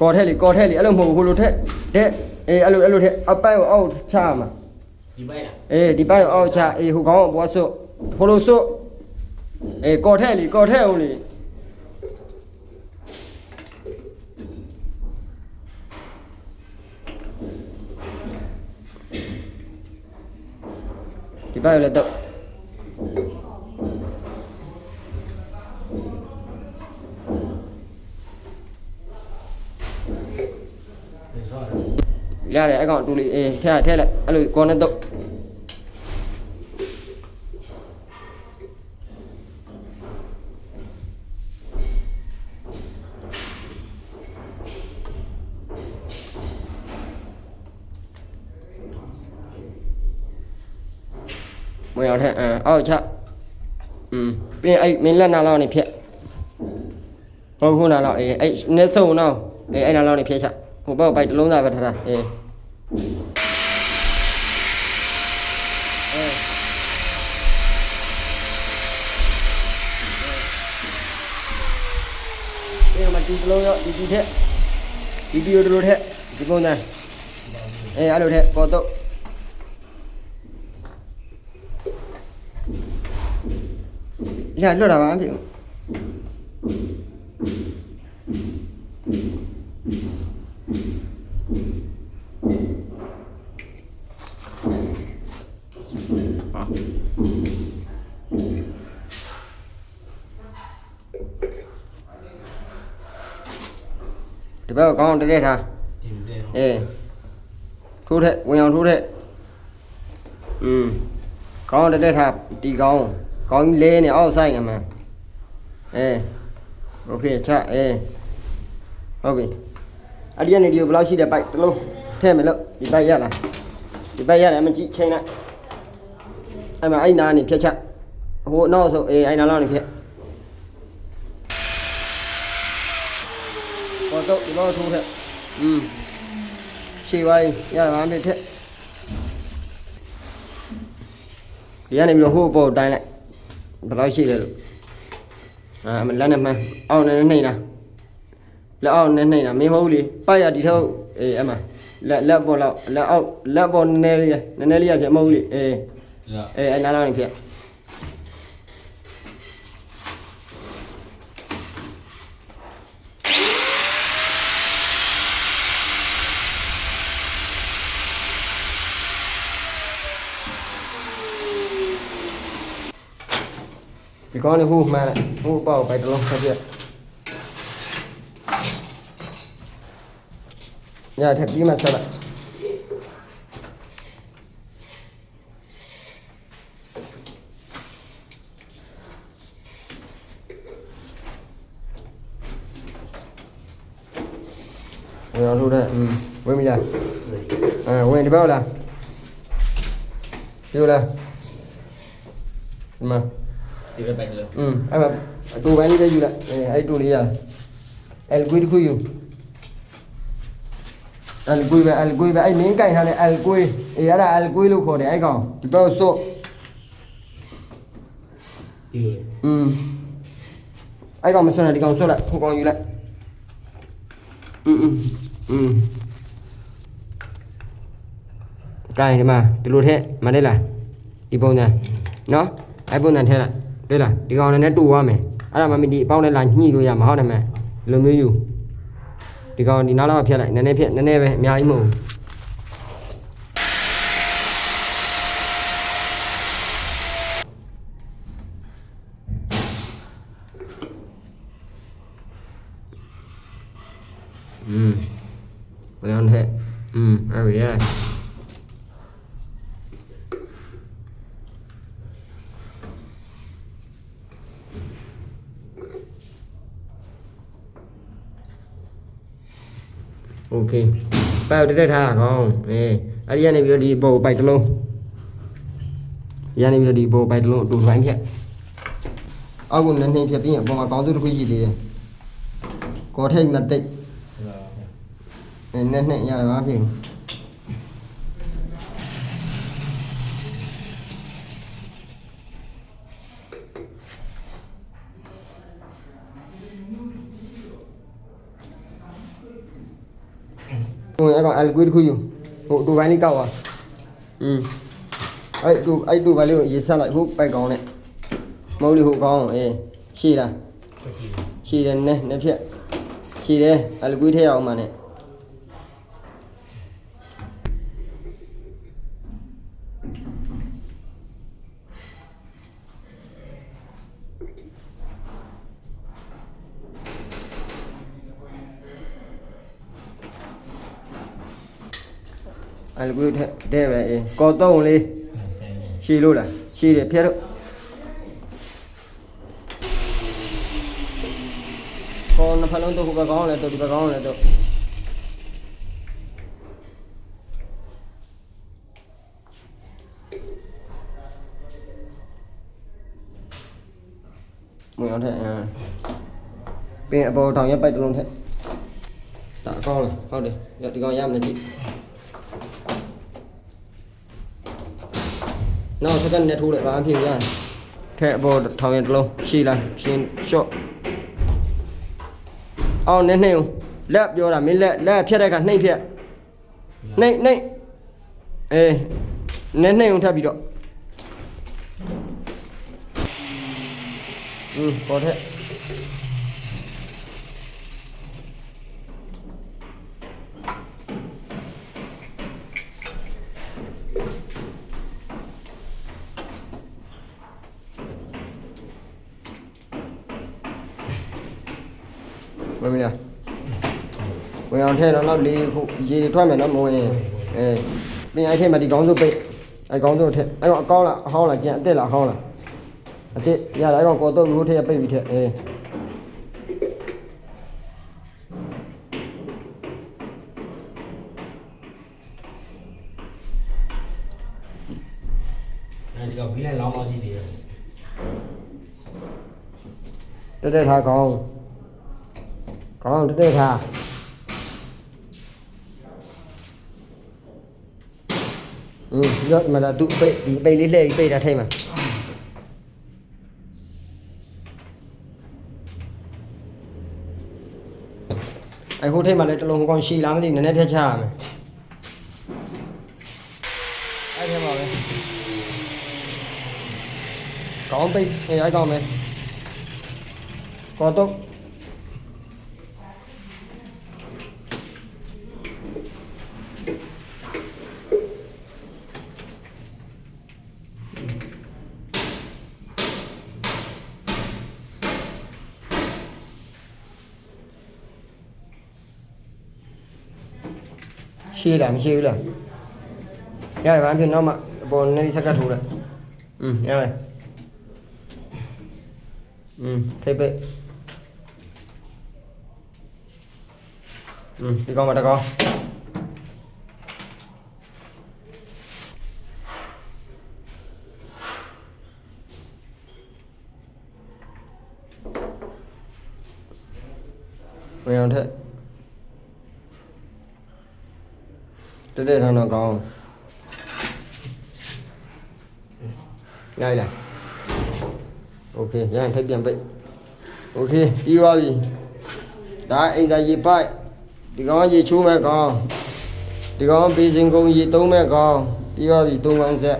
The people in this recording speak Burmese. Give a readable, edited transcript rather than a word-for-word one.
ကော်ထဲလေအဲ့လိုမဟုတ်ဘူးဟိုလိုထက်တဲ့အေးအဲ့လိုထက်အပိုက်ကိုအောက်ချမှာဒီပိုက်လားအေးဒီပိုက်ကိုအောက်ချအေးဟိုကောင်းဘွားစို့ဟိုလိုစို့အေးကော်ထဲအောင်လေဒီပိုက်လည်းတော့ရတယ်အဲ့ကောင်တူလေးအေးထဲလိုက်အဲ့လိုကောနဲ့တော့မရတဲ့အောက်ချပြီးအဲ့မင်းလက်နာလောက်နေဖြက်ဟုတ်ခုနာလောက်အေးအဲ့နဲ့စုံတော့အေးအဲ့နာလောက်နေဖြက်ချဟိုဘက်ပိုက်တလုံးသားပဲထားတာအေးအေးမတီးတလုံးရောဒီထက်ဒီဒီတို့ထက်ဒီပုံစံအေးအဲ့လိုထက်ပေါ်တော့ရလွတ်တာပါမဖြစ်ဘူးဒီဘက်ကောင်းတက်ထားအေးထိုးထက်ဝင်အောင်ထိုးထက်ကောင်းတက်ထားတီကောင်းကြီးလဲနေအောက်ဆိုင်နေမှာโอเคချဟုတ်ပြီအဲ့ဒီကနေဒီဘယ်လောက်ရှိတဲ့ပိုက်တစ်လုံးထည့်မယ်လို့ဒီပိုက်ရလားဒီပိုက်ရတယ်မကြည့်ချိန်လိုက်အဲ့မှာအဲ့နာနေဖြတ်ချဟိုနောက်ဆိုအဲ့နာလောက်နေဖြတ်ဟောတော့ဒီလောက်ထိုးထက်ရှေ့ပါရတာမဖြစ်ထက်ဒီကနေပြီးတော့ဟိုပေါ်တိုင်းလိုက်ဘယ်လောက်ရှိလဲလို့မလက်နဲ့မှန်းအောက်နဲ့နှိမ့်တာလက်အောက်နဲ့နှိမ့်တာမင်းမဟုတ်လေပိုက်ရဒီထောက်အဲ့မှာလက်ပေါ်လောက်လက်အောက်လက်ပေါ်နည်းနည်းလေးရဖြစ်မဟုတ်လေအဲ့နားလောက်နေဖြစ်ဒီကောင်းလေးဟိုမှန်ဟိုပေါ့ပိုက်တလုံးဆက်ပြညထပ်ပြီးမှဆက်လိုက်ဝင်အောင်လို့တဲ့ဝင်မလားဝင်ဒီပေါ့လားဒီလားဒီမှာဒီဘက်ပိုက်လို့အဲ့မှာအတူပိုင်းလေးပဲယူလိုက်အဲ့တူလေးရတယ်အဲ့ကွေးတစ်ခုယူအဲ့ကွေးပဲအဲ့မင်းကင်ထားတဲ့အဲ့ကွေးအဲ့ဒါအဲ့ကွေးလို့ခေါ်တယ်အဲ့ကောင်ဒီဘက်စို့ဒီလိုအဲ့ကောင်မဆွနဲ့ဒီကောင်စို့လိုက်ဟိုကောင်ယူလိုက်ကင်ဒီမှာဒီလိုထည့်မလဲလားဒီပုံစံနော်အဲ့ပုံစံထည့်လိုက်တွေ့လားဒီကောင်နဲ့တူသွားမယ်အဲ့ဒါမှမဒီအပေါင်းနဲ့လာညှိလို့ရမှာဟုတ်တယ်မလိုမျိုးယူဒီကောင်ဒီနောက်တော့ဖြတ်လိုက်နည်းနည်းဖြတ်နည်းနည်းပဲအများကြီးမဟုတ်ဘယ်အောင်ထက်အဲ့ရโอเคပိုက်တက်ထားကောင်းအဲ့ဒီကနေပြီးတော့ဒီပေါ်ပိုက်တစ်လုံးရနေပြီးတော့ဒီပေါ်ပိုက်တစ်လုံးအတူတိုင်းဖြတ်အောက်ကိုနည်းနည်းဖြတ်ပြီးရင်အပေါ်မှာကောင်းစုတစ်ခုရှိသေးတယ်ကော်ထိတ်မတိတ်နည်းနည်းရတယ်ပါဖြစ် ဟိုအဲ့ကောင်အလကွေးတစ်ခုယူဟိုတူပိုင်းလေးကောက်ပါအဲ့တူပိုင်းလေးကိုရေဆက်လိုက်ဟိုပိုက်ကောင်နဲ့မဟုတ်လေဟိုကောင်ရှည်လားရှည်တယ်နဲ့ဖြက်ရှည်တယ်အလကွေးထည့်အောင်မှနဲ့အဲ့လိုတဲ့ပဲကော်တုံးလေးရှည်လို့လားရှည်တယ်ဖျက်တော့ကောနှစ်ဖက်လုံးတော့ဟိုဘက်ကောင်းလဲတော့ဒီဘက်ကောင်းလဲတော့မွေအောင်ထက်ပင်အပေါ်ထောင်ရက်ပိုက်တစ်လုံးထက်ဒါကောင်းလားဟုတ်တယ်ရဒီကောင်ရမလားကြည့်နောက်စကန်နဲ့ထိုးလိုက်ပါအဖြစ်ရတယ်ထဲအပေါ်ထောင်ရတစ်လုံးရှည်လားရှင်းရှော့အောင်နဲ့နှိမ့်လက်ပြောတာမင်းလက်ဖြတ်တဲ့ကနှိမ့်ဖြတ်နှိမ့်နဲ့နှိမ့်အောင်ထပ်ပြီးတော့ပေါ်ထက်ဝင်မလားဝင်အောင်ထဲတော့လေးခုရေထွက်မယ်နော်မဝင်ပြင်အဲ့ထဲမှာဒီကောင်းစုပိတ်အဲ့ကောင်းစုထက်အဲ့တော့အကောင်းလားအဟောင်းလားကျန်အစ်စ်လားအဟောင်းလားအစ်စ်ရတာအဲ့ကောင်ကော်တော့ဟိုထဲပိတ်ပြီးထက်ဒီကဘီလိုက်လောင်းမစီတယ်တက်ထားကောင်းတက်ထားရော့မလားသူပိတ်ဒီပိတ်လေးလှည့်ပြီးပိတ်တာထိတ်မှာအဲ့ဟိုထိတ်မှာလည်းတလုံးကောင်းရှည်လားမသိနည်းနည်းဖြတ်ချရမယ်အဲ့ထဲမှာပဲကောင်းပိတ်အဲ့ကောင်းမယ်ကောတော့ရှည်လားမရှည်ဘူးလားရတယ်ဘာဖြစ်နောက်မှအပေါ်နေစက်ကတ်ထိုးလိုက်ရတယ်ထိပ်ပိတ်ဒီကောင်မတကောဝင်အောင်ထက်တက်ထောင်းတော့ကောင်းရည်လားโอเคရရင်ထိပ်ပြန်ပိတ်โอเคပြီးသွားပြီဒါအိမ်သာရေပိုက်ဒီကောင်ရေချိုးမဲ့ကောင်ဒီကောင်ဘေးစင်ကုန်းရေသုံးမဲ့ကောင်ပြီးသွားပြီသုံးကောင်ဆက်